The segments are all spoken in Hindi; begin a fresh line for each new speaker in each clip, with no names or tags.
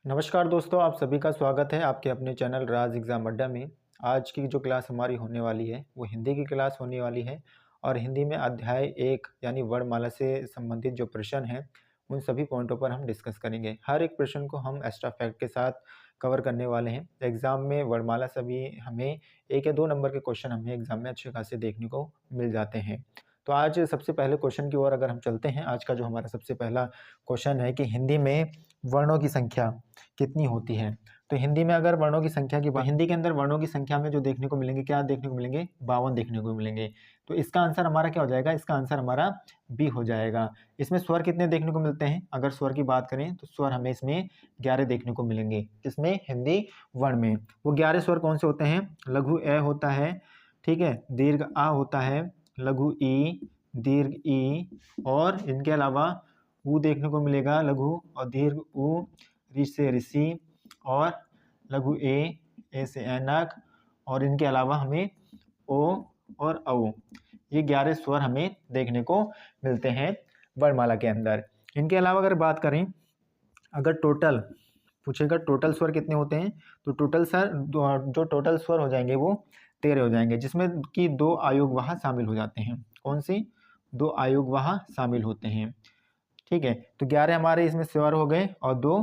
नमस्कार दोस्तों, आप सभी का स्वागत है आपके अपने चैनल राज एग्ज़ाम अड्डा में। आज की जो क्लास हमारी होने वाली है वो हिंदी की क्लास होने वाली है और हिंदी में अध्याय 1 यानी वर्णमाला से संबंधित जो प्रश्न हैं उन सभी पॉइंटों पर हम डिस्कस करेंगे। हर एक प्रश्न को हम एक्स्ट्रा फैक्ट के साथ कवर करने वाले हैं। एग्ज़ाम में वर्णमाला से भी हमें 1 या 2 नंबर के क्वेश्चन हमें एग्ज़ाम में अच्छे खासे देखने को मिल जाते हैं। तो आज सबसे पहले क्वेश्चन की ओर अगर हम चलते हैं, आज का जो हमारा सबसे पहला क्वेश्चन है कि हिंदी में वर्णों की संख्या कितनी होती है। तो हिंदी में अगर वर्णों की संख्या की बात, हिंदी के अंदर वर्णों की संख्या में जो देखने को मिलेंगे, क्या देखने को मिलेंगे? 52 देखने को मिलेंगे। तो इसका आंसर हमारा क्या हो जाएगा? इसका आंसर हमारा बी हो जाएगा। इसमें स्वर कितने देखने को मिलते हैं? अगर स्वर की बात करें तो स्वर हमें इसमें 11 देखने को मिलेंगे। किसमें? हिंदी वर्ण में। वो 11 स्वर कौन से होते हैं? लघु ए होता है, ठीक है, दीर्घ आ होता है, लघु ई, दीर्घ ई, और इनके अलावा ऊ देखने को मिलेगा, लघु और दीर्घ ऊ, ऋ से ऋषि, और लघु ए से ऐनक, और इनके अलावा हमें ओ और औ, ये 11 स्वर हमें देखने को मिलते हैं वर्णमाला के अंदर। इनके अलावा अगर बात करें, अगर टोटल पूछेगा टोटल स्वर कितने होते हैं, तो टोटल सर जो टोटल स्वर हो जाएंगे वो 13 हो जाएंगे, जिसमें कि 2 आयोगवाह शामिल हो जाते हैं। कौन सी? 2 आयोगवाह शामिल होते हैं, ठीक है। तो 11 हमारे इसमें स्वर हो गए और 2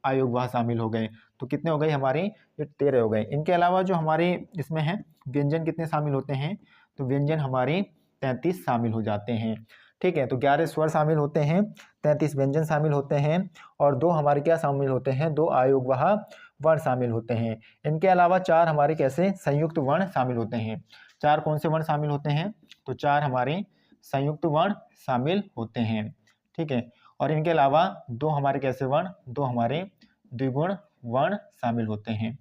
आयोगवाह शामिल हो गए, तो कितने हो गए हमारे? ये 13 हो गए। इनके अलावा जो हमारे इसमें है व्यंजन कितने शामिल होते हैं? तो व्यंजन हमारे 33 शामिल हो जाते हैं, ठीक है। तो 11 स्वर शामिल होते हैं, 33 व्यंजन शामिल होते हैं, और 2 हमारे क्या शामिल होते हैं? 2 आयोगवाह वर्ण शामिल होते हैं। इनके अलावा 4 हमारे कैसे संयुक्त वर्ण शामिल होते हैं। 4 कौन से वर्ण शामिल होते हैं? तो 4 हमारे संयुक्त वर्ण शामिल होते हैं, ठीक है। और इनके अलावा 2 हमारे कैसे वर्ण? 2 हमारे द्विगुण वर्ण शामिल होते हैं।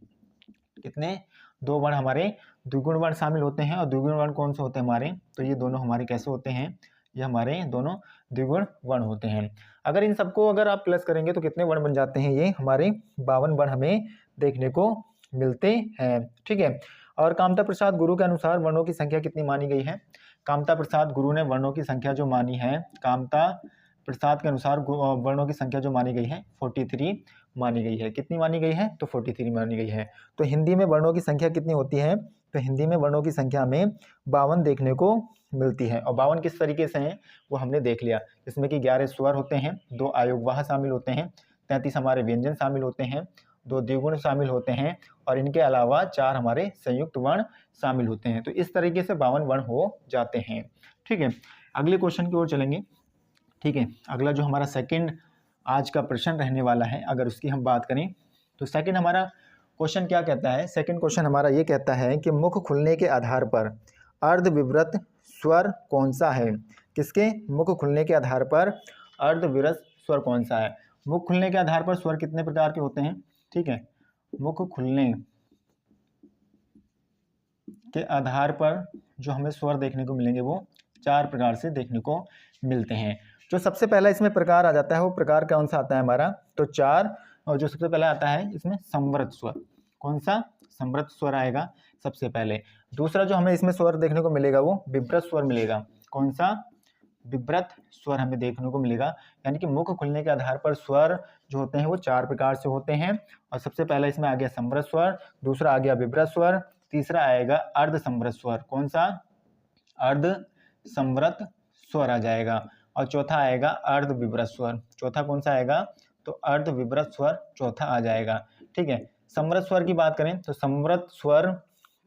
कितने? 2 वर्ण हमारे द्विगुण वर्ण शामिल होते हैं। और द्विगुण वर्ण कौन से होते हैं हमारे? तो ये दोनों हमारे कैसे होते हैं? ये हमारे दोनों द्विगुण वर्ण होते हैं। अगर इन सबको अगर आप प्लस करेंगे तो कितने वर्ण बन जाते हैं? ये हमारे 52 वर्ण हमें देखने को मिलते हैं, ठीक है। और कामता प्रसाद गुरु के अनुसार वर्णों की संख्या कितनी मानी गई है? कामता प्रसाद गुरु ने वर्णों की संख्या जो मानी है, कामता प्रसाद के अनुसार वर्णों की संख्या जो मानी गई है 43 मानी गई है। कितनी मानी गई है? तो 43 मानी गई है। तो हिंदी में वर्णों की संख्या कितनी होती है? तो हिंदी में वर्णों की संख्या हमें 52 देखने को मिलती है। और 52 किस तरीके से हैं वो हमने देख लिया, जिसमें कि 11 स्वर होते हैं, 2 आयोगवाह शामिल होते हैं, 33 हमारे व्यंजन शामिल होते हैं, 2 द्विगुण शामिल होते हैं, और इनके अलावा 4 हमारे संयुक्त वर्ण शामिल होते हैं। तो इस तरीके से 52 वर्ण हो जाते हैं, ठीक है। अगले क्वेश्चन की ओर चलेंगे, ठीक है। अगला जो हमारा सेकंड आज का प्रश्न रहने वाला है, अगर उसकी हम बात करें तो सेकंड हमारा क्वेश्चन क्या कहता है? सेकंड क्वेश्चन हमारा ये कहता है कि मुख खुलने के आधार पर अर्धविवृत स्वर कौन सा है? किसके? मुख खुलने के आधार पर अर्धविवृत स्वर कौन सा है? मुख खुलने के आधार पर स्वर कितने प्रकार के होते हैं? ठीक है, मुख खुलने के आधार पर जो हमें स्वर देखने को मिलेंगे वो 4 प्रकार से देखने को मिलते हैं। जो सबसे पहला इसमें प्रकार आ जाता है वो प्रकार कौन सा आता है हमारा? तो 4, और जो सबसे पहले आता है इसमें संवृत स्वर। कौन सा? संवृत स्वर आएगा सबसे पहले। दूसरा जो हमें इसमें स्वर देखने को मिलेगा वो विव्रत स्वर मिलेगा। कौन सा? विव्रत स्वर हमें देखने को मिलेगा। यानी कि मुख खुलने के आधार पर स्वर जो होते हैं वो 4 प्रकार से होते हैं, और सबसे पहला इसमें आ गया संवृत स्वर, दूसरा आ गया विव्रत स्वर, तीसरा आएगा अर्ध संवृत स्वर। कौन सा? अर्ध संवृत स्वर आ जाएगा, और चौथा आएगा अर्ध विव्रत स्वर। चौथा कौन सा आएगा? तो अर्ध विव्रत स्वर चौथा आ जाएगा, ठीक है। संवृत स्वर की बात करें तो संवृत स्वर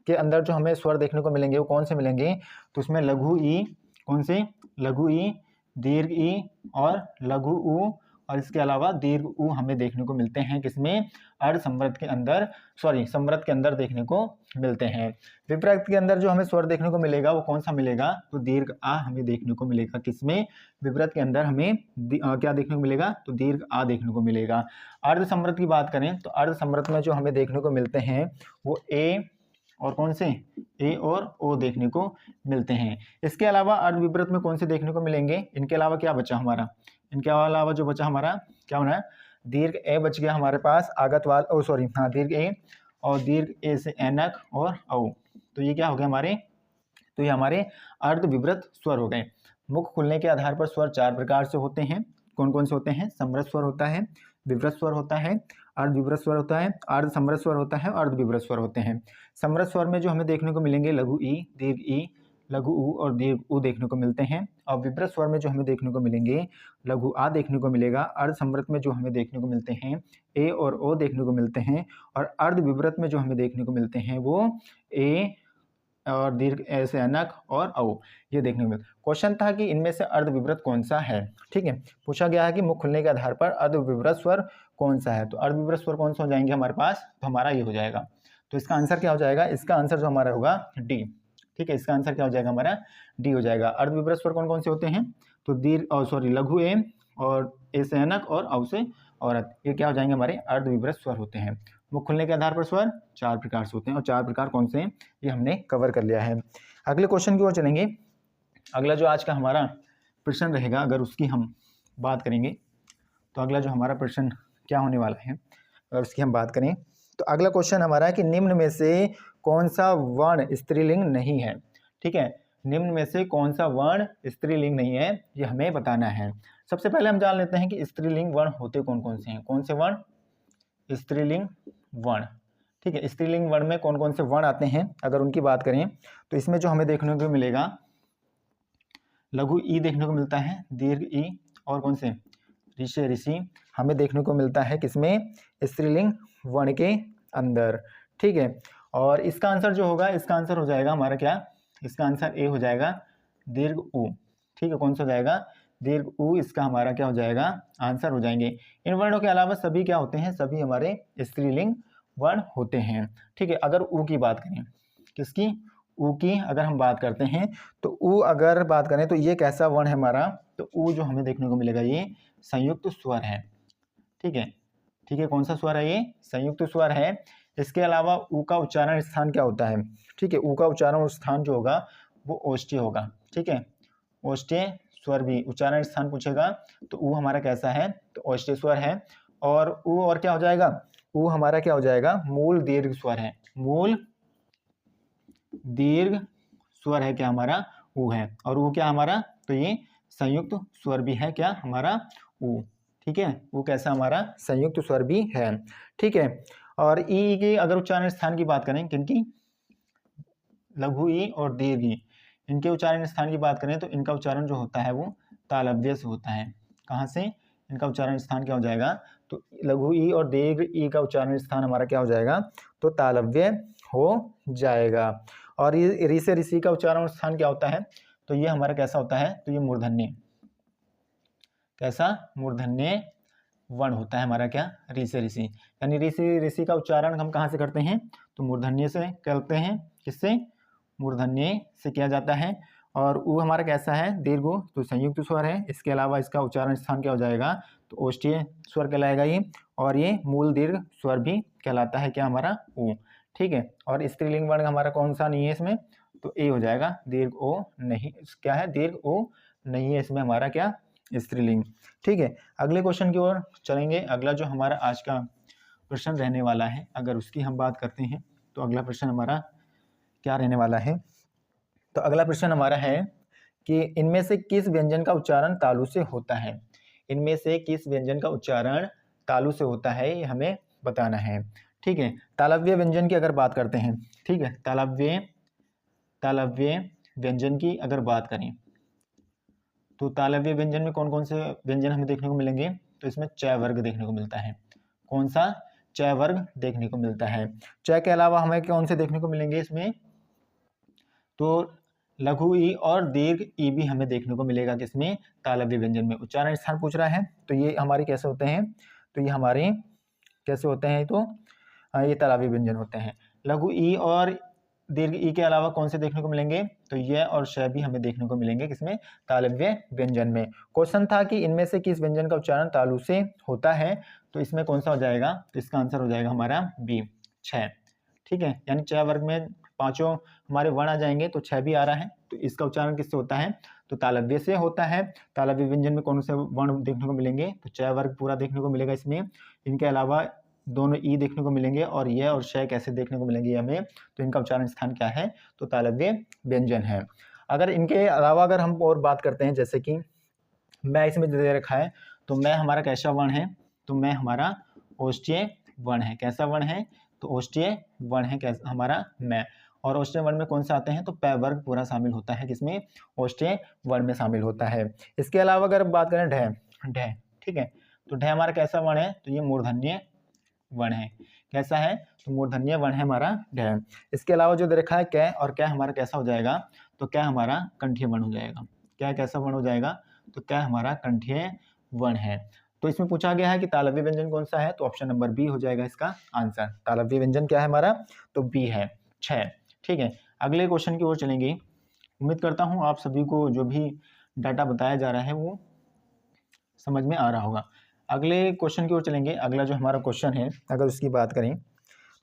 के अंदर जो हमें स्वर देखने को मिलेंगे वो कौन से मिलेंगे? तो उसमें लघु ई, कौन से? लघु ई, दीर्घ ई और लघु ऊ, और इसके अलावा दीर्घ ऊ हमें देखने को मिलते हैं। किसमें? अर्ध संवृत के अंदर, संवृत के अंदर देखने को मिलते हैं। विव्रत के अंदर जो हमें स्वर देखने को मिलेगा वो कौन सा मिलेगा? तो दीर्घ आ हमें देखने को मिलेगा। किसमें? विव्रत के अंदर हमें क्या देखने को मिलेगा? तो दीर्घ आ देखने को मिलेगा। अर्ध संवृत की बात करें तो अर्ध संवृत में जो हमें देखने को मिलते हैं वो ए और कौन से? ए और ओ देखने को मिलते हैं। इसके अलावा अर्ध विव्रत में कौन से देखने को मिलेंगे? इनके अलावा क्या बचा हमारा? इनके अलावा जो बचा हमारा क्या होना है? दीर्घ ए बच गया हमारे पास, आगत वाल दीर्घ ए, और दीर्घ ए से ऐनक और औ। तो ये क्या हो गया हमारे? तो ये हमारे अर्ध विव्रत स्वर हो गए। मुख खुलने के आधार पर स्वर 4 प्रकार से होते हैं। कौन कौन से होते हैं? समृत स्वर होता है, विवृत स्वर होता है, अर्ध विवृत स्वर होता है, अर्ध समृत स्वर होता है, अर्ध विवृत स्वर होते हैं। समृत स्वर में जो हमें देखने को मिलेंगे लघु ई, दीर्घ ई, लघु ऊ और दीर्घ ऊ देखने को मिलते हैं। और विवृत स्वर में जो हमें देखने को मिलेंगे लघु आ देखने को मिलेगा। अर्ध समृत में जो हमें देखने को मिलते हैं ए और ओ देखने को मिलते हैं। और अर्ध विवृत में जो हमें देखने को मिलते हैं वो ए और दीर्घ ऐसे अनक और औ ये देखने को मिलता है। क्वेश्चन था कि इनमें से अर्ध विवृत कौन सा है। ठीक है, पूछा गया है कि मुख खुलने के आधार पर अर्ध विवृत स्वर कौन सा है। तो अर्ध विवृत स्वर कौन सा हो जाएंगे हमारे पास, तो हमारा ये हो जाएगा। तो इसका आंसर क्या हो जाएगा, इसका आंसर जो हमारा होगा डी। ठीक है, इसका आंसर क्या हो जाएगा हमारा, डी हो जाएगा। अर्ध विवृत स्वर कौन कौन से होते हैं, तो दीर्घ और सॉरी लघु ए और ए से अनक और औ से औरत, ये क्या हो जाएंगे हमारे अर्ध विवृत स्वर होते हैं। मुख खुलने के आधार पर स्वर 4 प्रकार से होते हैं और 4 प्रकार कौन से हैं ये हमने कवर कर लिया है। अगले क्वेश्चन की ओर चलेंगे। अगला जो आज का हमारा प्रश्न रहेगा, अगर उसकी हम बात करेंगे तो अगला जो हमारा प्रश्न क्या होने वाला है, अगर उसकी हम बात करें तो अगला क्वेश्चन हमारा है कि निम्न में से कौन सा वर्ण स्त्रीलिंग नहीं है। ठीक है, निम्न में से कौन सा वर्ण स्त्रीलिंग नहीं है ये हमें बताना है। सबसे पहले हम जान लेते हैं कि स्त्रीलिंग वर्ण होते कौन कौन से हैं। कौन से वर्ण, स्त्रीलिंग वर्ण। ठीक है, स्त्रीलिंग वर्ण में कौन कौन से वर्ण आते हैं अगर उनकी बात करें तो इसमें जो हमें देखने को मिलेगा लघु ई देखने को मिलता है, दीर्घ ई और कौन से ऋषि ऋषि हमें देखने को मिलता है किसमें, स्त्रीलिंग वर्ण के अंदर। ठीक है, और इसका आंसर जो होगा, इसका आंसर हो जाएगा हमारा क्या, इसका आंसर ए हो जाएगा दीर्घ ऊ। ठीक है, कौन सा हो जाएगा, दीर्घ ऊ, इसका हमारा क्या हो जाएगा आंसर हो जाएंगे। इन वर्णों के अलावा सभी क्या होते हैं, सभी हमारे स्त्रीलिंग वर्ण होते हैं। ठीक है, अगर ऊ की बात करें, किसकी, ऊ की अगर हम बात करते हैं तो ऊ अगर बात करें तो ये कैसा वर्ण है हमारा, तो ऊ जो हमें देखने को मिलेगा ये संयुक्त स्वर है। ठीक है, ठीक है, कौन सा स्वर है, ये संयुक्त स्वर है। इसके अलावा ऊ का उच्चारण स्थान क्या होता है, ठीक है, ऊ का उच्चारण स्थान जो होगा वो ओष्ठ्य होगा। ठीक है, ओष्ठ्य स्वर भी उच्चारण स्थान पूछेगा तो ऊ हमारा कैसा है, तो ओष्ठ्य स्वर है। और ऊ और क्या हो जाएगा, ऊ हमारा क्या हो जाएगा, मूल दीर्घ स्वर है। मूल दीर्घ स्वर है क्या हमारा, ऊ है। और ऊ क्या हमारा, तो ये संयुक्त स्वर भी है क्या हमारा, ऊ। ठीक है, वो कैसा हमारा संयुक्त स्वर भी है। ठीक है, और ई के अगर उच्चारण स्थान की बात करें, किनकी, लघु ई और दीर्घ ई, इनके उच्चारण स्थान की बात करें तो इनका उच्चारण जो होता है वो तालव्य से होता है। कहाँ से, इनका उच्चारण स्थान क्या हो जाएगा, तो लघु ई और दीर्घ ई का उच्चारण स्थान हमारा क्या हो जाएगा, तो तालव्य हो जाएगा। और ये ऋषि ऋषि का उच्चारण स्थान क्या होता है, तो ये हमारा कैसा होता है, तो ये मूर्धन्य, कैसा, मूर्धन्य वर्ण होता है हमारा क्या, ऋषि ऋषि। यानी ऋषि ऋषि का उच्चारण हम कहाँ से करते हैं, तो मूर्धन्य से करते हैं। किससे, मूर्धन्य से किया जाता है। और ऊ हमारा कैसा है, दीर्घ, तो संयुक्त स्वर है। इसके अलावा इसका उच्चारण स्थान क्या हो जाएगा, तो ओष्ठ्य स्वर कहलाएगा ये। और ये मूल दीर्घ स्वर भी कहलाता है क्या हमारा, ऊ। ठीक है, और स्त्रीलिंग वर्ण हमारा कौन सा नहीं है इसमें, तो ए हो जाएगा, दीर्घ ओ नहीं, क्या है, दीर्घ ओ नहीं है इसमें हमारा क्या, स्त्रीलिंग। ठीक है, अगले क्वेश्चन की ओर चलेंगे। अगला जो हमारा आज का प्रश्न रहने वाला है, अगर उसकी हम बात करते हैं तो अगला प्रश्न हमारा क्या रहने वाला है, तो अगला प्रश्न हमारा है कि इनमें से किस व्यंजन का उच्चारण तालु से होता है। इनमें से किस व्यंजन का उच्चारण तालु से होता है ये हमें बताना है। ठीक है, तालव्य व्यंजन की अगर बात करते हैं, ठीक है, तालव्य व्यंजन की अगर बात करें तो तालव्य व्यंजन में कौन कौन से व्यंजन हमें देखने को मिलेंगे, तो इसमें च वर्ग देखने को मिलता है। कौन सा, च वर्ग देखने को मिलता है। च के अलावा हमें कौन से देखने को मिलेंगे इसमें, तो लघु ई और दीर्घ ई भी हमें देखने को मिलेगा किसमें, तालव्य व्यंजन में। उच्चारण स्थान पूछ रहा है तो ये हमारे कैसे होते हैं, तो ये हमारे कैसे होते हैं, तो ये तालव्य व्यंजन होते हैं। लघु ई और दीर्घ ई के अलावा कौन से देखने को मिलेंगे, तो य और श भी हमें देखने को मिलेंगे किसमें, तालव्य व्यंजन में। क्वेश्चन था कि इनमें से किस व्यंजन का उच्चारण तालु से होता है, तो इसमें कौन सा हो जाएगा, तो इसका आंसर हो जाएगा हमारा बी, 6। ठीक है, यानी च वर्ग में पांचों हमारे वर्ण आ जाएंगे तो 6 भी आ रहा है, तो इसका उच्चारण किससे होता है, तो तालव्य से होता है। तालव्य व्यंजन में कौन से वर्ण देखने को मिलेंगे, तो च वर्ग पूरा देखने को मिलेगा इसमें। इनके अलावा दोनों ई देखने को मिलेंगे और य और श कैसे देखने को मिलेंगे हमें, तो इनका उच्चारण स्थान क्या है, तो तालव्य व्यंजन है। अगर इनके अलावा अगर हम और बात करते हैं, जैसे कि मैं इसमें दे रखा है, तो मैं हमारा कैसा वर्ण है, तो मैं हमारा ओष्ठ्य वर्ण है। कैसा वर्ण है? तो ओष्ठ्य वर्ण है कैसा हमारा मैं। और ओष्ठ्य वर्ण में कौन सा आते हैं? तो पै वर्ग पूरा शामिल होता है, किसमें? ओष्ठ्य वर्ण में शामिल होता है। इसके अलावा अगर बात करें ढ, ठीक है, तो ढ हमारा कैसा वर्ण है? तो ये मूर्धन्य वर्ण है। कैसा है? तो मूर्धन्य वर्ण है हमारा ढ। इसके अलावा जो दे रखा है कै, और कै हमारा कैसा हो जाएगा? तो कै हमारा कंठीय वर्ण हो जाएगा। क्या कैसा वर्ण हो जाएगा? तो कै हमारा कंठीय वर्ण है। तो इसमें पूछा गया है कि तालव्य व्यंजन कौन सा है? तो ऑप्शन नंबर बी हो जाएगा इसका आंसर। तालव्य व्यंजन क्या है हमारा? तो बी है 6। ठीक है, अगले क्वेश्चन की ओर चलेंगे। उम्मीद करता हूं आप सभी को जो भी डाटा बताया जा रहा है वो समझ में आ रहा होगा। अगले क्वेश्चन की ओर चलेंगे। अगला जो हमारा क्वेश्चन है, अगर उसकी बात करें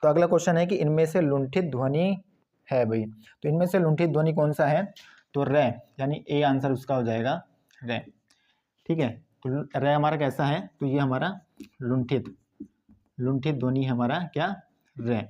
तो अगला क्वेश्चन है कि इनमें से लुंठित ध्वनि है भाई। तो इनमें से लुंठित ध्वनि कौन सा है? तो रे, यानी ए आंसर उसका हो जाएगा रे। ठीक है, तो रे हमारा कैसा है? तो ये हमारा लुंठित ध्वनि है हमारा क्या? रे।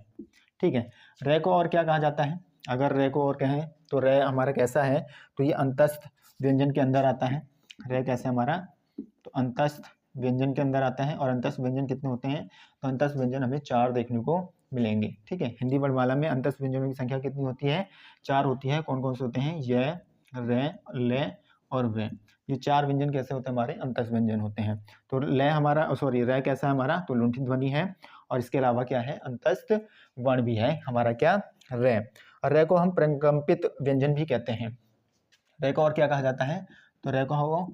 ठीक है, रे को और क्या कहा जाता है? अगर रे को और कहें तो रे हमारा कैसा है? तो ये अंतस्थ व्यंजन के अंदर आता है। रे कैसे हमारा? तो अंतस्थ व्यंजन के अंदर आता है। और अंतस्थ व्यंजन कितने होते हैं? तो अंतस्थ व्यंजन हमें 4 देखने को मिलेंगे। ठीक है, हिंदी वर्णमाला में अंतस्थ व्यंजनों की संख्या कितनी होती है? 4 होती है। कौन कौन से होते हैं? य, रे, ले और वे। ये 4 व्यंजन कैसे होते हैं? हमारे अंतस्थ व्यंजन होते हैं। तो ले हमारा, सॉरी, रे कैसा है हमारा? तो लुंठित ध्वनि है। और इसके अलावा क्या है? अंतस्थ वर्ण भी है हमारा क्या? रे। और रे को हम प्रकंपित व्यंजन भी कहते हैं। रे को और क्या कहा जाता है? तो रे को वो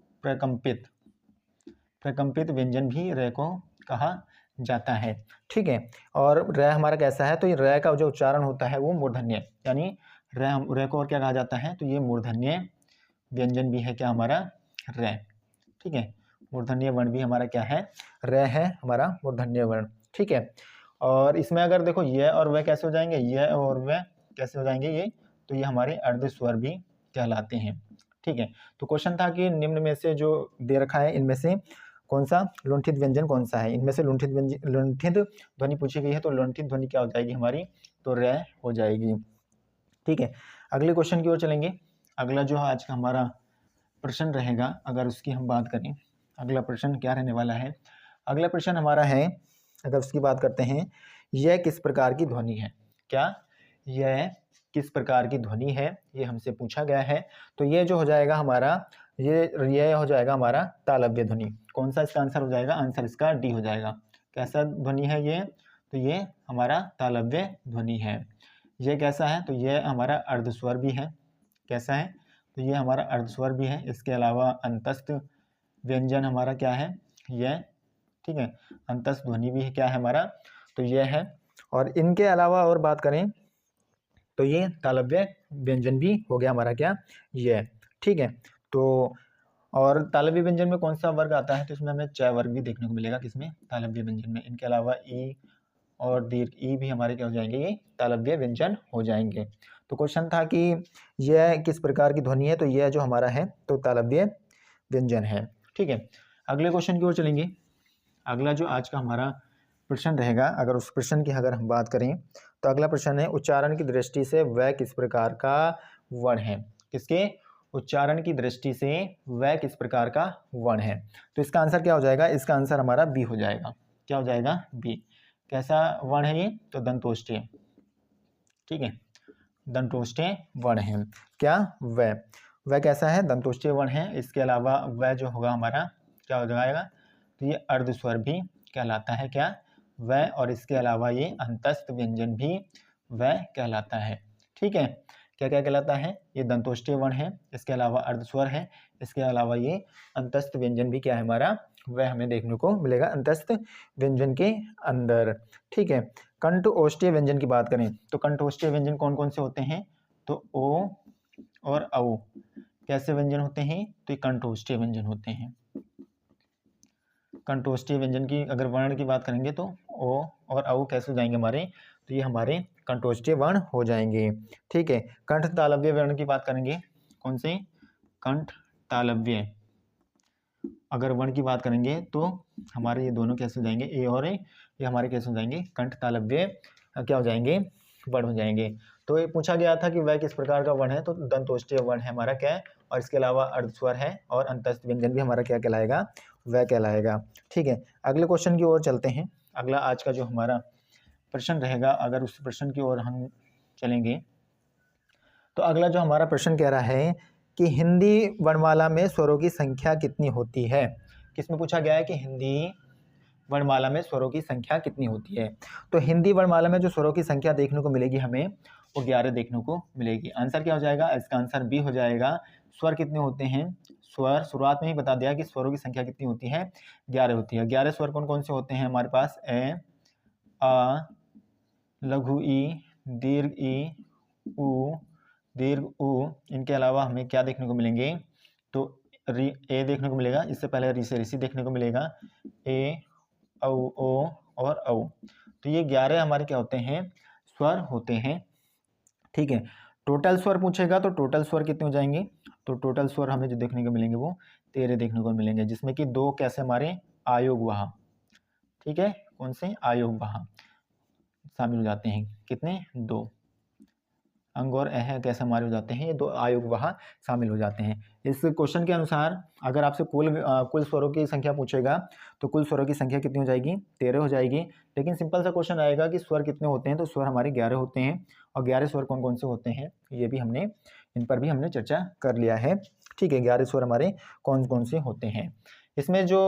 प्रकंपित व्यंजन भी रे को कहा जाता है। ठीक है, और रे हमारा कैसा है? तो ये रे का जो उच्चारण होता है वो मूर्धन्य, यानी रे को और क्या कहा जाता है? तो ये मूर्धन्य व्यंजन भी है क्या हमारा? रे। ठीक है, मूर्धन्य वर्ण भी हमारा क्या है? रे है हमारा मूर्धन्य वर्ण। ठीक है, और इसमें अगर देखो ये और वह कैसे हो जाएंगे? ये और वह कैसे हो जाएंगे? ये तो ये हमारे अर्ध स्वर भी कहलाते हैं। ठीक है, तो क्वेश्चन था कि निम्न में से जो दे रखा है इनमें से कौन सा लुंठित व्यंजन कौन सा है? इनमें से लुंठित ध्वनि पूछी गई है, तो लुंठित ध्वनि क्या हो जाएगी हमारी? तो रे हो जाएगी। ठीक है, अगले क्वेश्चन की ओर चलेंगे। अगला जो आज का हमारा प्रश्न रहेगा, अगर उसकी हम बात करें, अगला प्रश्न क्या रहने वाला है? अगला प्रश्न हमारा है, अगर उसकी बात करते हैं, यह किस प्रकार की ध्वनि है? क्या यह किस प्रकार की ध्वनि है? ये हमसे पूछा गया है। तो ये जो हो जाएगा हमारा, ये हो जाएगा हमारा तालव्य ध्वनि। कौन सा इसका आंसर हो जाएगा? आंसर इसका डी हो जाएगा। कैसा ध्वनि है ये? तो ये हमारा तालव्य ध्वनि है। ये कैसा है? तो ये हमारा अर्धस्वर भी है। कैसा है? तो ये हमारा अर्धस्वर भी है। इसके अलावा अंतस्थ व्यंजन हमारा क्या है? यह। ठीक है, अंतस्थ ध्वनि भी क्या है हमारा? तो यह है। और इनके अलावा और बात करें तो ये तालव्य व्यंजन भी हो गया हमारा क्या? यह। ठीक है, तो और तालव्य व्यंजन में कौन सा वर्ग आता है? तो इसमें हमें च वर्ग भी देखने को मिलेगा। किसमें? तालव्य व्यंजन में। इनके अलावा ई और दीर्घ ई भी हमारे क्या हो जाएंगे? ये तालव्य व्यंजन हो जाएंगे। तो क्वेश्चन था कि यह किस प्रकार की ध्वनि है? तो यह जो हमारा है तो तालव्य व्यंजन है। ठीक है, अगले क्वेश्चन की ओर चलेंगे। अगला जो आज का हमारा प्रश्न रहेगा, अगर उस प्रश्न की अगर हम बात करें तो अगला प्रश्न है, उच्चारण की दृष्टि से वह किस प्रकार का वर्ण है? किसके? उच्चारण की दृष्टि से वह किस प्रकार का वर्ण है? तो इसका आंसर क्या हो जाएगा? इसका आंसर हमारा बी हो जाएगा। क्या हो जाएगा? बी। कैसा वर्ण है ये? तो दंतोष्ठ्य। ठीक है, दंतोष्ठ्य वर्ण है। क्या? वह कैसा है? दंतोष्ठ्य वर्ण है। इसके अलावा वह जो होगा हमारा क्या हो जाएगा? तो ये अर्धस्वर भी कहलाता है। क्या? वह। और इसके अलावा ये अंतस्थ व्यंजन भी वह कहलाता है। ठीक है, क्या क्या कहलाता है? ये दंतोष्ठ्य वर्ण है, इसके अलावा अर्धस्वर है, इसके अलावा ये अंतस्थ व्यंजन भी क्या है हमारा? वह हमें देखने को मिलेगा अंतस्थ व्यंजन के अंदर। ठीक है, कंठ ओष्ठ्य व्यंजन की बात करें तो कंठ ओष्ठ्य व्यंजन कौन कौन से होते हैं? तो ओ और औ कैसे व्यंजन होते हैं? तो ये कंठ ओष्ठ्य व्यंजन होते हैं। कंठ ओष्ठ्य व्यंजन की अगर वर्ण की बात करेंगे तो ओ और औ कैसे हो जाएंगे हमारे? तो ये हमारे कंठ ओष्ठ्य वर्ण हो जाएंगे। ठीक है, कंठ तालव्य वर्ण की बात करेंगे। कौन से? कंठ तालव्य अगर वर्ण की बात करेंगे तो हमारे ये दोनों कैसे हो जाएंगे? ए और ए, ये हमारे कैसे हो जाएंगे? कंठ तालव्य क्या हो जाएंगे? वर्ण हो जाएंगे। तो ये पूछा गया था कि वह किस प्रकार का वर्ण है? तो दंतोष्ठ्य वर्ण है हमारा क्या है? और इसके अलावा अर्धस्वर है और अंतस्थ व्यंजन भी हमारा क्या कहलाएगा? वह कहलाएगा। ठीक है, अगले क्वेश्चन की ओर चलते हैं। अगला आज का जो हमारा प्रश्न रहेगा, अगर उस प्रश्न की ओर हम चलेंगे तो अगला जो हमारा प्रश्न कह रहा है कि हिंदी वर्णमाला में स्वरों की संख्या कितनी होती है। किसमें पूछा गया है कि हिंदी वर्णमाला में स्वरों की संख्या कितनी होती है। तो हिंदी वर्णमाला में जो स्वरों की संख्या देखने को मिलेगी हमें, वो 11 देखने को मिलेगी। आंसर क्या हो जाएगा, इसका आंसर बी हो जाएगा। स्वर कितने होते हैं, स्वर शुरुआत में ही बता दिया कि स्वरों की संख्या कितनी होती है, 11 होती है। 11 स्वर कौन कौन से होते हैं हमारे पास, ए, आ, लघु ई, दीर्घ ई, उ, दीर्घ उ। इनके अलावा हमें क्या देखने को मिलेंगे, तो ए देखने को मिलेगा, इससे पहले री से ऋषि देखने को मिलेगा, ए, औ, ओ और औ। तो ये 11 हमारे क्या होते हैं, स्वर होते हैं। ठीक है, टोटल स्वर पूछेगा तो टोटल स्वर कितने हो जाएंगे, तो टोटल स्वर हमें जो देखने को मिलेंगे वो 13 देखने को मिलेंगे, जिसमें कि 2 कैसे हमारे आयोग वहा। ठीक है, कौन से आयोग वहा शामिल हो जाते हैं, कितने, 2 अंग और अह कैसे हमारे हो जाते हैं, ये 2 आयोग वहाँ शामिल हो जाते हैं। इस क्वेश्चन के अनुसार अगर आपसे कुल स्वरों की संख्या पूछेगा तो कुल स्वरों की संख्या कितनी हो जाएगी, 13 हो जाएगी। लेकिन सिंपल सा क्वेश्चन आएगा कि स्वर कितने होते हैं, तो स्वर हमारे 11 होते हैं। और 11 स्वर कौन कौन से होते हैं, ये भी इन पर भी हमने चर्चा कर लिया है। ठीक है, 11 स्वर हमारे कौन कौन से होते हैं। इसमें जो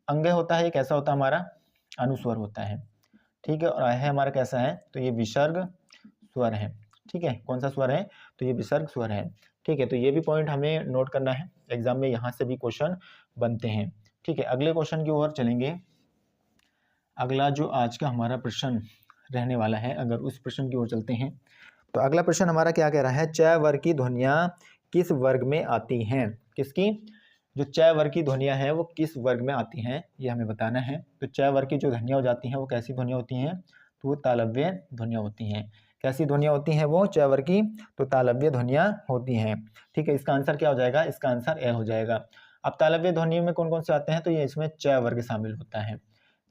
अंग होता है ये कैसा होता है, हमारा अनुस्वर होता है। ठीक है, और अह हमारा कैसा है, तो ये विसर्ग स्वर है। ठीक है, कौन सा स्वर है, तो ये विसर्ग स्वर है। ठीक है, तो ये भी पॉइंट हमें नोट करना है, एग्जाम में यहाँ से भी क्वेश्चन बनते हैं। ठीक है, अगले क्वेश्चन की ओर चलेंगे। अगला जो आज का हमारा प्रश्न रहने वाला है, अगर उस प्रश्न की ओर चलते हैं तो अगला प्रश्न हमारा क्या कह रहा है, च वर्ग की ध्वनियाँ किस वर्ग में आती हैं। किसकी, जो च वर्ग की ध्वनियाँ हैं वो किस वर्ग में आती हैं, ये हमें बताना है। तो च वर्ग की जो ध्वनियाँ हो जाती हैं वो कैसी ध्वनियाँ होती हैं, तो वो तालव्य ध्वनियाँ होती हैं। कैसी ध्वनियाँ होती हैं वो, च वर्ग की, तो तालव्य ध्वनियाँ होती हैं। ठीक है, इसका आंसर क्या हो जाएगा, इसका आंसर ए हो जाएगा। अब तालव्य ध्वनि में कौन कौन से आते हैं, तो ये इसमें च वर्ग शामिल होता है।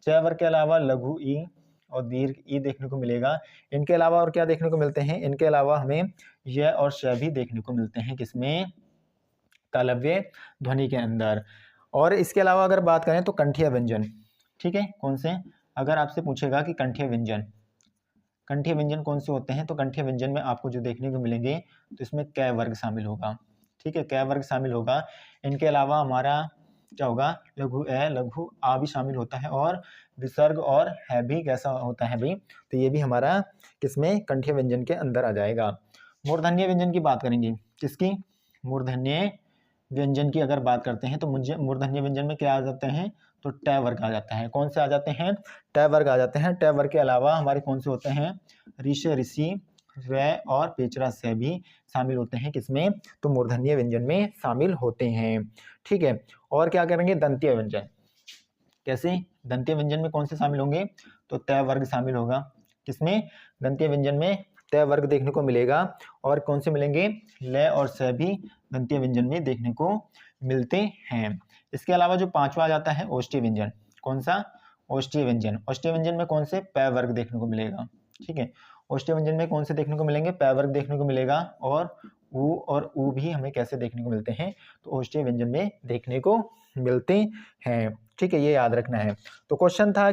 च वर्ग के अलावा लघु ई और दीर्घ ई देखने को मिलेगा। इनके अलावा और क्या देखने को मिलते हैं, इनके अलावा हमें य और श भी देखने को मिलते हैं, किसमें, तालव्य ध्वनि के अंदर। और इसके अलावा अगर बात करें तो कंठीय व्यंजन। ठीक है, कौन से, अगर आपसे पूछेगा कि कंठीय व्यंजन, कंठीय व्यंजन कौन से होते हैं, तो कंठीय व्यंजन में आपको जो देखने को मिलेंगे तो इसमें क वर्ग शामिल होगा। ठीक है, क वर्ग शामिल होगा। इनके अलावा हमारा क्या होगा, लघु ए, लघु आ भी शामिल होता है, और विसर्ग और है भी कैसा होता है भाई, तो ये भी हमारा किसमें, कंठीय व्यंजन के अंदर आ जाएगा। मूर्धन्य व्यंजन की बात करेंगे, किसकी, मूर्धन्य व्यंजन की अगर बात करते हैं तो मुझे मूर्धन्य व्यंजन में क्या आ जाते हैं, तो ट वर्ग आ जाता है। कौन से आ जाते हैं, ट वर्ग आ जाते हैं। ट वर्ग के अलावा हमारे कौन से होते हैं, ऋष, ऋषि, र और पेचरा से भी शामिल होते हैं, किसमें, तो मूर्धन्य व्यंजन में शामिल होते हैं। ठीक है, और क्या करेंगे, दंतीय व्यंजन। कैसे, दंतीय व्यंजन में कौन से शामिल होंगे, तो त वर्ग शामिल होगा। किसमें, दंतीय व्यंजन में त वर्ग देखने को मिलेगा। और कौन से मिलेंगे, ल और स भी दंतीय व्यंजन में देखने को मिलते हैं। इसके अलावा जो पांचवा आ जाता है ओष्ठीय व्यंजन। कौन सा, ओष्ठीय व्यंजन। ओष्ठीय व्यंजन में कौन से, प वर्ग देखने को मिलेगा। ठीक है, ओष्ठीय व्यंजन में कौन से देखने को मिलेंगे, प वर्ग देखने को मिलेगा। और उ भी हमें कैसे देखने को मिलते हैं, तो ओष्ठीय व्यंजन में देखने को मिलते हैं। ठीक है, ये याद रखना है। तो क्वेश्चन था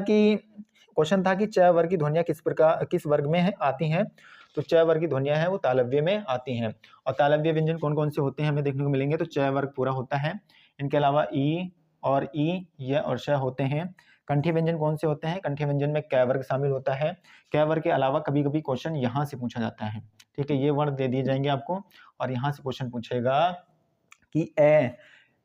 कि च वर्ग की ध्वनियाँ किस वर्ग में आती हैं, तो च वर्ग की ध्वनियाँ हैं वो तालव्य में आती हैं। और तालव्य व्यंजन कौन कौन से होते हैं हमें देखने को मिलेंगे, तो च वर्ग पूरा होता है। इनके अलावा ई और ई, य और श होते हैं। कंठीय व्यंजन कौन से होते हैं, कंठीय व्यंजन में क वर्ग शामिल होता है। क वर्ग के अलावा कभी कभी क्वेश्चन यहाँ से पूछा जाता है। ठीक है, ये वर्ण दे दिए जाएंगे आपको और यहाँ से क्वेश्चन पूछेगा कि ए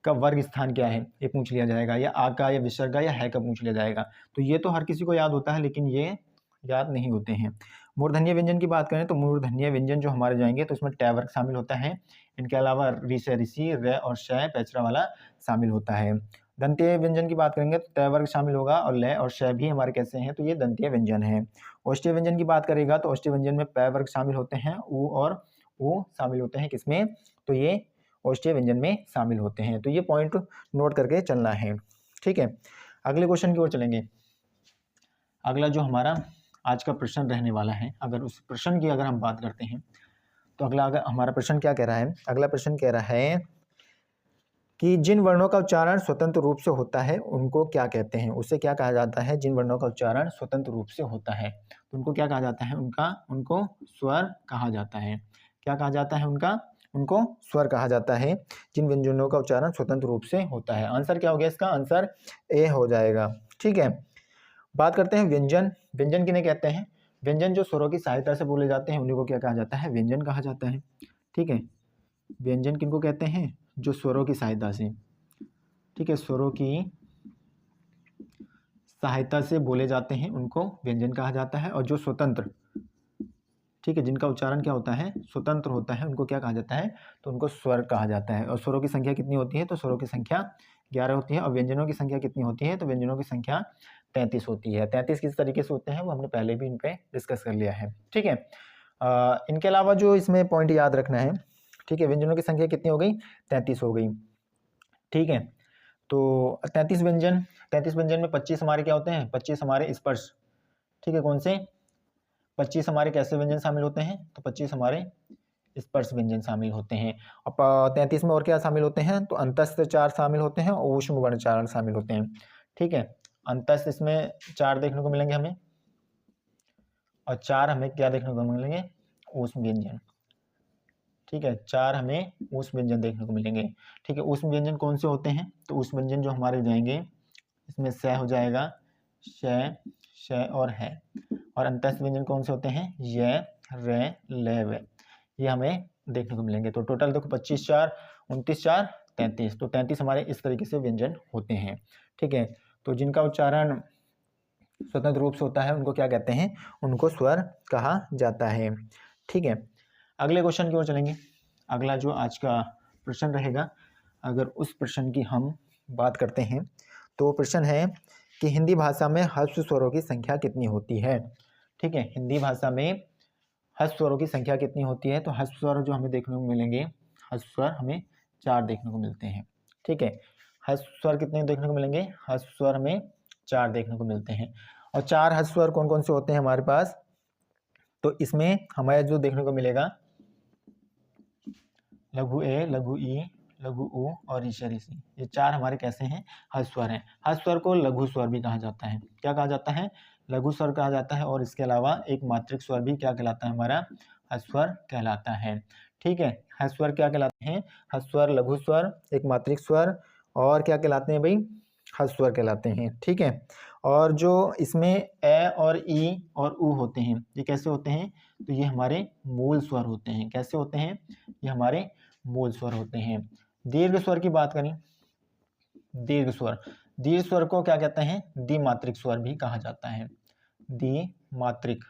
का वर्ग स्थान क्या है, ये पूछ लिया जाएगा, या आ का, या विसर्ग का, या है का पूछ लिया जाएगा। तो ये तो हर किसी को याद होता है, लेकिन ये याद नहीं होते हैं। मूर्धन्य व्यंजन की बात करें तो मूर्धन्य व्यंजन जो हमारे जाएंगे तो इसमें ट वर्ग शामिल होता है। इनके अलावा ऋष, ऋषि, र और श पैचरा वाला शामिल होता है। दंतीय व्यंजन की बात करेंगे तो त वर्ग शामिल होगा, और ल और श भी हमारे कैसे हैं, तो ये दंतीय व्यंजन है। ओष्ठीय व्यंजन की बात करेगा तो ओष्ठीय व्यंजन में प वर्ग शामिल होते हैं, उ और उ शामिल होते हैं, किसमें, तो ये ओष्ठीय व्यंजन में शामिल होते हैं। तो ये पॉइंट नोट करके चलना है। ठीक है, अगले क्वेश्चन की ओर चलेंगे। अगला जो हमारा आज का प्रश्न रहने वाला है, अगर उस प्रश्न की अगर हम बात करते हैं तो अगला हमारा प्रश्न क्या कह रहा है, अगला प्रश्न कह रहा है कि जिन वर्णों का उच्चारण स्वतंत्र रूप से होता है उनको क्या कहते हैं, उसे क्या कहा जाता है, जिन वर्णों का उच्चारण स्वतंत्र रूप से होता है तो उनको क्या कहा जाता है, उनको स्वर कहा जाता है। क्या कहा जाता है उनको स्वर कहा जाता है, जिन व्यंजनों का उच्चारण स्वतंत्र रूप से होता है। आंसर क्या हो गया इसका, आंसर ए हो जाएगा। ठीक है, बात करते हैं व्यंजन। व्यंजन किन्हें कहते हैं, व्यंजन जो स्वरों की सहायता से बोले जाते हैं उन्हीं को क्या कहा जाता है, व्यंजन कहा जाता है। ठीक है, व्यंजन किनको कहते हैं, जो स्वरों की सहायता से, ठीक है, स्वरों की सहायता से बोले जाते हैं उनको व्यंजन कहा जाता है। और जो स्वतंत्र, ठीक है, जिनका उच्चारण क्या होता है, स्वतंत्र होता है, उनको क्या कहा जाता है, तो उनको स्वर कहा जाता है। और स्वरों की संख्या कितनी होती है, तो स्वरों की संख्या 11 होती है। और व्यंजनों की संख्या कितनी होती है, तो व्यंजनों की संख्या 33 होती है। 33 किस तरीके से होते हैं वो हमने पहले भी इन पे डिस्कस कर लिया है। ठीक है, इनके अलावा जो इसमें पॉइंट याद रखना है, ठीक है, व्यंजनों की संख्या कितनी हो गई, 33 हो गई। ठीक है, तो 33 व्यंजन में 25 हमारे क्या होते हैं, 25 हमारे स्पर्श। ठीक है, कौन से 25 हमारे कैसे व्यंजन शामिल होते हैं, तो 25 हमारे स्पर्श व्यंजन शामिल होते हैं। अब 33 में और क्या शामिल होते हैं, तो अंतस्थ 4 शामिल होते हैं और ऊष्म वर्ण 4 शामिल होते हैं। ठीक है, अंतस्थ इसमें 4 देखने को मिलेंगे हमें, और 4 हमें क्या देखने को मिलेंगे, ऊष्म व्यंजन। ठीक है, 4 हमें ऊष्म व्यंजन देखने को मिलेंगे। ठीक है, ऊष्म व्यंजन कौन से होते हैं, तो ऊष्म व्यंजन जो हमारे जाएंगे इसमें स हो जाएगा, श और है। और अंतस्थ व्यंजन कौन से होते हैं, य, र, ल, व, ये हमें देखने को मिलेंगे। तो टोटल देखो 25 4 29 4 33, तो 33 हमारे इस तरीके से व्यंजन होते हैं। ठीक है, तो जिनका उच्चारण स्वतंत्र रूप से होता है उनको क्या कहते हैं, उनको स्वर कहा जाता है। ठीक है, अगले क्वेश्चन की ओर चलेंगे। अगला जो आज का प्रश्न रहेगा, अगर उस प्रश्न की हम बात करते हैं तो प्रश्न है कि हिंदी भाषा में ह्रस्व स्वरों की संख्या कितनी होती है। ठीक है, हिंदी भाषा में ह्रस्व स्वरों की संख्या कितनी होती है, तो ह्रस्व स्वर जो हमें देखने को मिलेंगे, ह्रस्व स्वर हमें 4 देखने को मिलते हैं। ठीक है, ह्रस्व स्वर कितने देखने को मिलेंगे, ह्रस्व स्वर हमें 4 देखने को मिलते हैं। और 4 ह्रस्व स्वर कौन कौन से होते हैं हमारे पास, तो इसमें हमें जो देखने को मिलेगा, लघु ए, लघु ई, लघु ऊ और ईशर ऋषि, ये 4 हमारे कैसे हैं, ह्रस्व स्वर हैं। ह्रस्व स्वर को लघु स्वर भी कहा जाता है। क्या कहा जाता है, लघु स्वर कहा जाता है। और इसके अलावा एक मात्रिक स्वर भी क्या कहलाता है, हमारा ह्रस्व स्वर कहलाता है। ठीक है, ह्रस्व स्वर क्या कहलाते हैं, ह्रस्व स्वर, लघु स्वर, एक मात्रिक स्वर, और क्या कहलाते हैं भाई, ह्रस्व स्वर कहलाते हैं। ठीक है, और जो इसमें ए और ई और ऊ होते हैं, ये कैसे होते हैं, तो ये हमारे मूल स्वर होते हैं। कैसे होते हैं, ये हमारे मूल स्वर होते हैं। दीर्घ स्वर की बात करें, दीर्घ स्वर को क्या कहते हैं, द्विमात्रिक स्वर भी कहा जाता है, द्विमात्रिक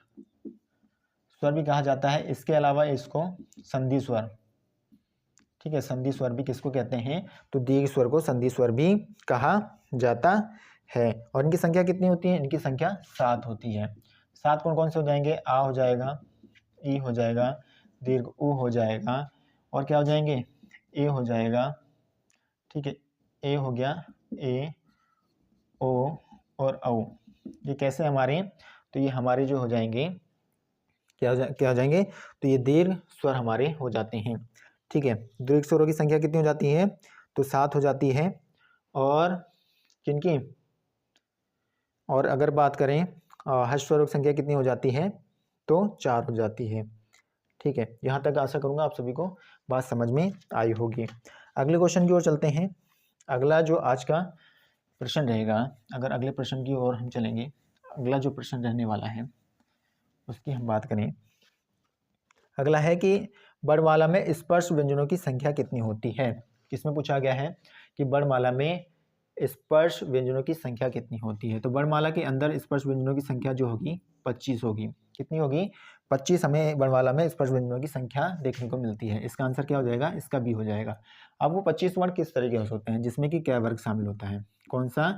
स्वर भी कहा जाता है। इसके अलावा इसको संधि स्वर, ठीक है, संधि स्वर भी किसको कहते हैं, तो दीर्घ स्वर को संधि स्वर भी कहा जाता है। और इनकी संख्या कितनी होती है, इनकी संख्या 7 होती है। 7 कौन कौन से हो जाएंगे, आ हो जाएगा, ई हो जाएगा, दीर्घ ऊ हो जाएगा, और क्या हो जाएंगे, ए हो जाएगा। ठीक है, ए हो गया, ए, ओ और औ, ये कैसे हमारे, तो ये हमारे जो हो जाएंगे, क्या हो जाएंगे, तो ये दीर्घ स्वर हमारे हो जाते हैं। ठीक है, दीर्घ स्वरों की संख्या कितनी हो जाती है, तो 7 हो जाती है। और किनकी, और अगर बात करें ह्रस्व स्वरों की संख्या कितनी हो जाती है, तो 4 हो जाती है। ठीक है, यहाँ तक आशा करूँगा आप सभी को बात समझ में आई होगी। अगले क्वेश्चन की ओर चलते हैं। अगला जो आज का प्रश्न रहेगा, अगर अगले प्रश्न की ओर हम चलेंगे, अगला जो प्रश्न रहने वाला है उसकी हम बात करें। अगला है कि वर्णमाला में स्पर्श व्यंजनों की संख्या कितनी होती है। किसमें पूछा गया है कि वर्णमाला में स्पर्श व्यंजनों की संख्या कितनी होती है। तो वर्णमाला के अंदर स्पर्श व्यंजनों की संख्या जो होगी 25 होगी। कितनी होगी, 25 हमें वर्णमाला में स्पर्श व्यंजनों की संख्या देखने को मिलती है। इसका आंसर क्या हो जाएगा, इसका बी हो जाएगा। अब वो 25 वर्ण किस तरीके से होते हैं, जिसमें कि कै वर्ग शामिल होता है। कौन सा,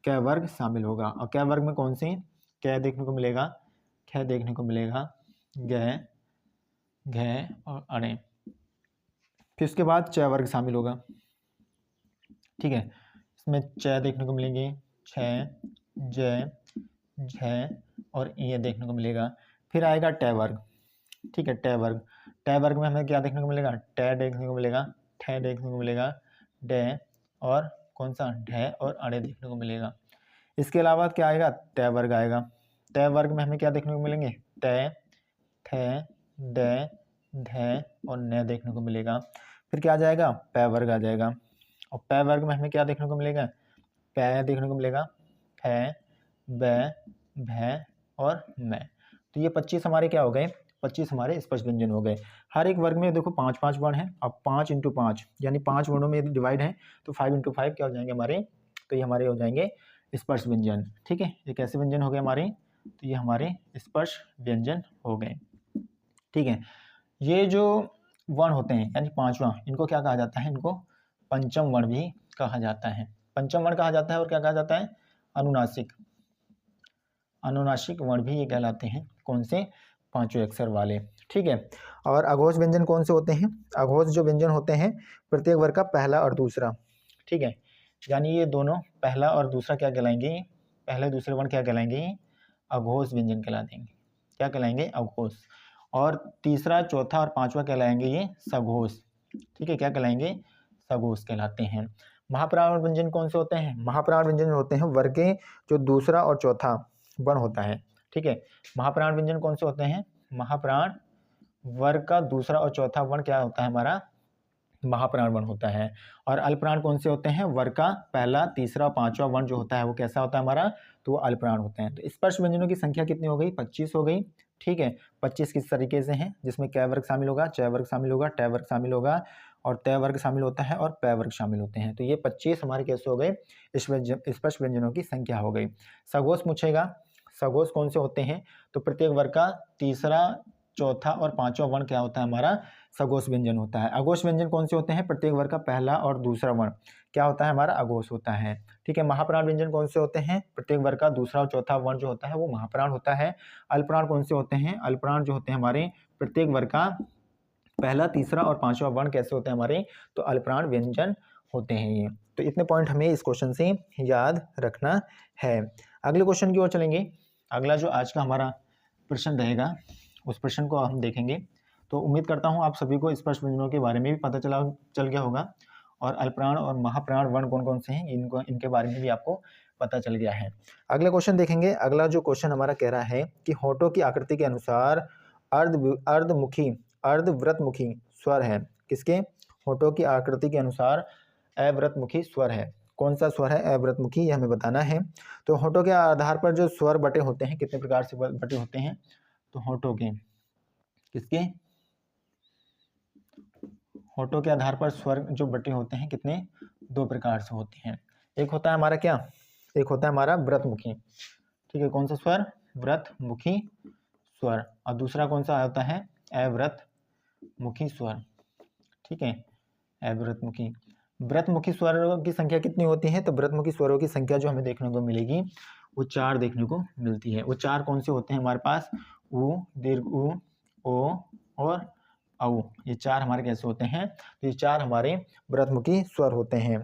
कै वर्ग शामिल होगा। और कै वर्ग में कौन से, कै देखने को मिलेगा, ख देखने को मिलेगा, ग, घ और अणे। फिर उसके बाद च वर्ग शामिल होगा। ठीक है, इसमें च देखने को मिलेंगे, छ, ज, झ और ये देखने को मिलेगा। फिर आएगा ट वर्ग। ठीक है, ट वर्ग, ट वर्ग में हमें क्या देखने को मिलेगा, ट देखने को मिलेगा, ठ देखने को मिलेगा, डे और कौन सा ढे और अड़े देखने को मिलेगा। इसके अलावा क्या आएगा, तय वर्ग आएगा। तय वर्ग में हमें क्या देखने को मिलेंगे, तय, थे, डे, धे और न देखने को मिलेगा। फिर क्या आ जाएगा, पै वर्ग आ जाएगा। और पै वर्ग में हमें क्या देखने को मिलेगा, पै देखने को मिलेगा, फै, बै, भै और मैं। तो ये 25 हमारे क्या हो गए, 25 हमारे स्पष्ट व्यंजन हो गए। हर एक वर्ग में देखो 5-5 वर्ण हैं। अब 5 × 5 यानी 5 वर्णों में डिवाइड है, तो 5 × 5 क्या हो जाएंगे हमारे, तो ये हमारे हो जाएंगे स्पर्श व्यंजन। ठीक है, ये कैसे व्यंजन हो गए हमारे, तो ये हमारे स्पर्श व्यंजन हो गए। ठीक है, ये जो वर्ण होते हैं यानी 5वां, इनको क्या कहा जाता है, इनको पंचम वर्ण भी कहा जाता है। पंचम वर्ण कहा जाता है और क्या कहा जाता है, अनुनासिक, अनुनासिक वर्ण भी ये कहलाते हैं। कौन से, 5 अक्षर वाले। ठीक है, और अघोष व्यंजन कौन से होते हैं, अघोष जो व्यंजन होते हैं प्रत्येक वर्ग का पहला और दूसरा। ठीक है, यानी ये दोनों पहला और दूसरा क्या कहलाएंगे, पहले दूसरे वर्ण क्या कहलाएंगे, अघोष व्यंजन कहलाएंगे। क्या कहलाएंगे, अघोष। और तीसरा, चौथा और 5वां कहलाएंगे ये सघोष। ठीक है, क्या कहलाएंगे, सघोष कहलाते हैं। महाप्राण व्यंजन कौन से होते हैं, महाप्राण व्यंजन होते हैं वर्ग के जो दूसरा और चौथा वर्ण होता है। ठीक है, महाप्राण व्यंजन कौन से होते हैं, महाप्राण वर्ग का दूसरा और चौथा वर्ण क्या होता है हमारा, महाप्राण वर्ण होता है। और अल्पप्राण कौन से होते हैं, वर्ग का पहला, तीसरा, 5वां वर्ण जो होता है वो कैसा होता है हमारा, तो वो अल्पप्राण होते हैं। तो स्पर्श व्यंजनों की संख्या कितनी हो गई, 25 हो गई। ठीक है, 25 किस तरीके से हैं, जिसमें कै वर्ग शामिल होगा, चय वर्ग शामिल होगा, टय वर्ग शामिल होगा और तय वर्ग शामिल होता है और पै वर्ग शामिल होते हैं। तो ये 25 हमारे कैसे हो गए, स्पर्श व्यंजनों की संख्या हो गई। सघोष पूछेगा, सघोष कौन से होते हैं, तो प्रत्येक वर्ग का तीसरा, चौथा और 5वां वर्ण क्या होता है हमारा, सघोष व्यंजन होता है। अघोष व्यंजन कौन से होते हैं, प्रत्येक वर्ग का पहला और दूसरा वर्ण क्या होता है हमारा, अघोष होता है। ठीक है, महाप्राण व्यंजन कौन से होते हैं, प्रत्येक वर्ग का दूसरा और चौथा वर्ण जो होता है वो महाप्राण होता है। अल्पप्राण कौन से होते हैं, अल्पप्राण जो होते हैं हमारे प्रत्येक वर्ग का पहला, तीसरा और 5वां वर्ण कैसे होते हैं हमारे, तो अल्पप्राण व्यंजन होते हैं ये। तो इतने पॉइंट हमें इस क्वेश्चन से याद रखना है। अगले क्वेश्चन की ओर चलेंगे। अगला जो आज का हमारा प्रश्न रहेगा उस प्रश्न को हम देखेंगे। तो उम्मीद करता हूँ आप सभी को स्पर्श व्यंजनों के बारे में भी पता चल गया होगा और अल्पप्राण और महाप्राण वर्ण कौन कौन से हैं इनके बारे में भी आपको पता चल गया है। अगला क्वेश्चन देखेंगे। अगला जो क्वेश्चन हमारा कह रहा है कि होठों की आकृति के अनुसार अर्धमुखी अर्धवृतमुखी स्वर है। किसके, होठों की आकृति के अनुसार अवृतमुखी स्वर है। कौन सा स्वर है अवृतमुखी, ये हमें बताना है। तो होठों के आधार पर जो स्वर बटे होते हैं कितने प्रकार से बटे होते हैं, तो होठों के किसके, होठों के आधार पर स्वर जो बटे होते हैं कितने, 2 प्रकार से होते हैं। एक होता है हमारा क्या, एक होता है हमारा व्रतमुखी। ठीक है, कौन सा स्वर, व्रतमुखी स्वर। और दूसरा कौन सा होता है, अव्रतमुखी स्वर। ठीक है, अव्रतमुखी। व्रतमुखी स्वरों की संख्या कितनी होती है, तो व्रतमुखी स्वरों की संख्या जो हमें देखने को मिलेगी वो 4 देखने को मिलती है। वो 4 कौन से होते हैं हमारे पास, उ, दीर्घ उ, ओ और औ। ये 4 हमारे कैसे होते हैं, तो ये 4 हमारे व्रतमुखी स्वर होते हैं।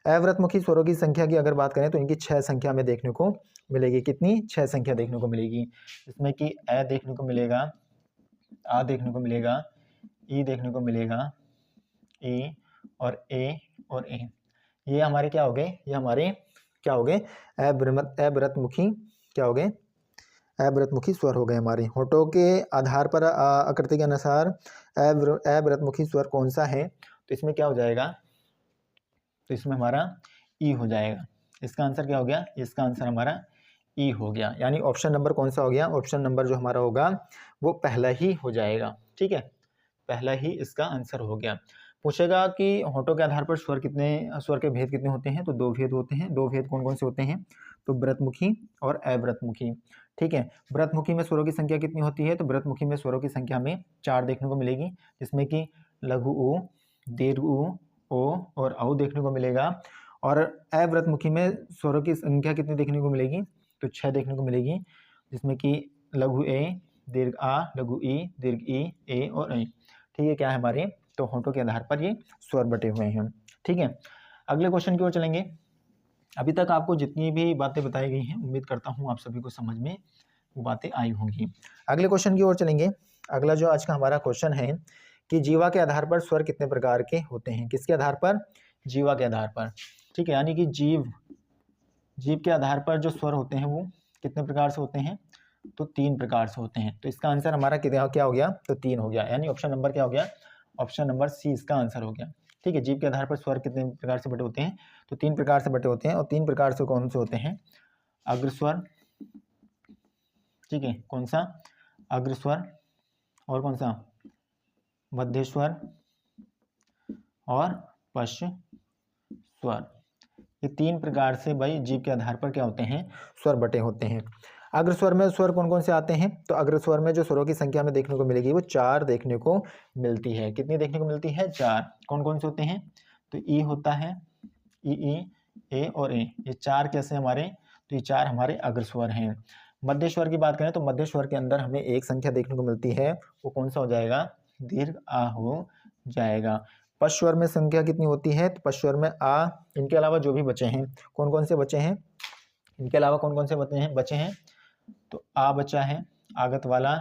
अव्रतमुखी स्वरों की संख्या की अगर बात करें तो इनकी 6 संख्या में देखने को मिलेगी। कितनी, 6 संख्या देखने को मिलेगी। इसमें कि अ देखने को मिलेगा, आ देखने को मिलेगा, ई देखने को मिलेगा, ई और ए और ए। ये हमारे क्या हो गए, ये हमारे क्या हो गए, अव्रतमुखी क्या हो गए, अव्रतमुखी स्वर हो गए हमारे। होठों के आधार पर आकृति के अनुसार अव्रतमुखी स्वर कौन सा है, तो इसमें क्या हो जाएगा, तो इसमें हमारा ई हो जाएगा। इसका आंसर क्या हो गया, इसका आंसर हमारा ई हो गया। यानी ऑप्शन नंबर कौन सा हो गया, ऑप्शन नंबर जो हमारा होगा वो पहला ही हो जाएगा। ठीक है, पहला ही इसका आंसर हो गया। पूछेगा कि होठों के आधार पर स्वर के भेद कितने होते हैं, तो 2 भेद होते हैं। 2 भेद कौन कौन से होते हैं, तो व्रतमुखी और अव्रतमुखी। ठीक है, व्रतमुखी में स्वरों की संख्या कितनी होती है, तो व्रतमुखी में स्वरों की संख्या में 4 देखने को मिलेगी, जिसमें कि लघु उ, दीर्घ उ, ओ और औ देखने को मिलेगा। और अव्रतमुखी में स्वरों की संख्या कितनी देखने को मिलेगी, तो 6 देखने को मिलेगी, जिसमें कि लघु ए, दीर्घ आ, लघु ई, दीर्घ ई, ए और ऐ। ठीक है, क्या है हमारे, तो होठों के आधार पर ये स्वर बटे हुए हैं। ठीक है, अगले क्वेश्चन की ओर चलेंगे। अभी तक आपको जितनी भी बातें बताई गई हैं उम्मीद करता हूँ आप सभी को समझ में वो बातें आई होंगी। अगले क्वेश्चन की ओर चलेंगे। अगला जो आज का हमारा क्वेश्चन है कि जीवा के आधार पर स्वर कितने प्रकार के होते हैं। किसके आधार पर, जीवा के आधार पर, ठीक है। यानी कि जीव के आधार पर जो स्वर होते हैं वो कितने प्रकार से होते हैं, तो 3 प्रकार से होते हैं। तो इसका आंसर हमारा क्या हो गया, तो 3 हो गया, यानी ऑप्शन नंबर क्या हो गया, ऑप्शन नंबर सी इसका आंसर हो गया, ठीक है। जीव के आधार पर स्वर कितने प्रकार से बटे होते हैं, तो 3 प्रकार से बटे होते हैं, और 3 प्रकार से कौन से होते हैं, अग्रस्वर, ठीक है, कौन सा, अग्रस्वर, और कौन सा, मध्य स्वर और पश्च स्वर। ये 3 प्रकार से भाई जीव के आधार पर क्या होते हैं, स्वर बटे होते हैं। अग्रस्वर में स्वर कौन कौन से आते हैं, तो अग्रस्वर में जो स्वरों की संख्या हमें देखने को मिलेगी वो 4 देखने को मिलती है। कितनी देखने को मिलती है, 4। कौन कौन से होते हैं, तो ई होता है, ई, ए और ए, ये 4 कैसे हमारे, तो ये 4 हमारे अग्रस्वर हैं। मध्य स्वर की बात करें तो मध्य स्वर के अंदर हमें एक संख्या देखने को मिलती है, वो कौन सा हो जाएगा, दीर्घ आ हो जाएगा। पश्च स्वर में संख्या कितनी होती है, तो पश्च स्वर में आ, इनके अलावा जो भी बचे हैं, कौन कौन से बचे हैं, इनके अलावा कौन कौन से बचे हैं, तो आ बचा है, आगत वाला,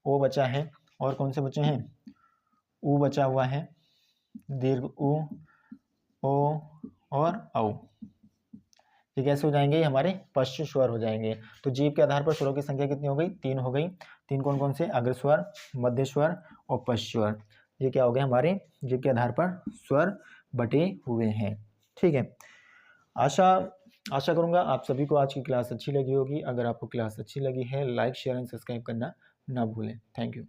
ओ बचा है, और कौन से बचे हैं, ऊ बचा हुआ है, दीर्घ ऊ, ओ और औ। ये कैसे हो जाएंगे, ये हमारे पश्च स्वर हो जाएंगे। तो जीव के आधार पर स्वरों की संख्या कितनी हो गई, 3 हो गई। 3 कौन कौन से, अग्रस्वर, मध्य स्वर और पश्च स्वर। ये क्या हो गए, हमारे जीव के आधार पर स्वर बटे हुए हैं, ठीक है। आशा करूंगा आप सभी को आज की क्लास अच्छी लगी होगी। अगर आपको क्लास अच्छी लगी है, लाइक शेयर एंड सब्सक्राइब करना ना भूलें। Thank you.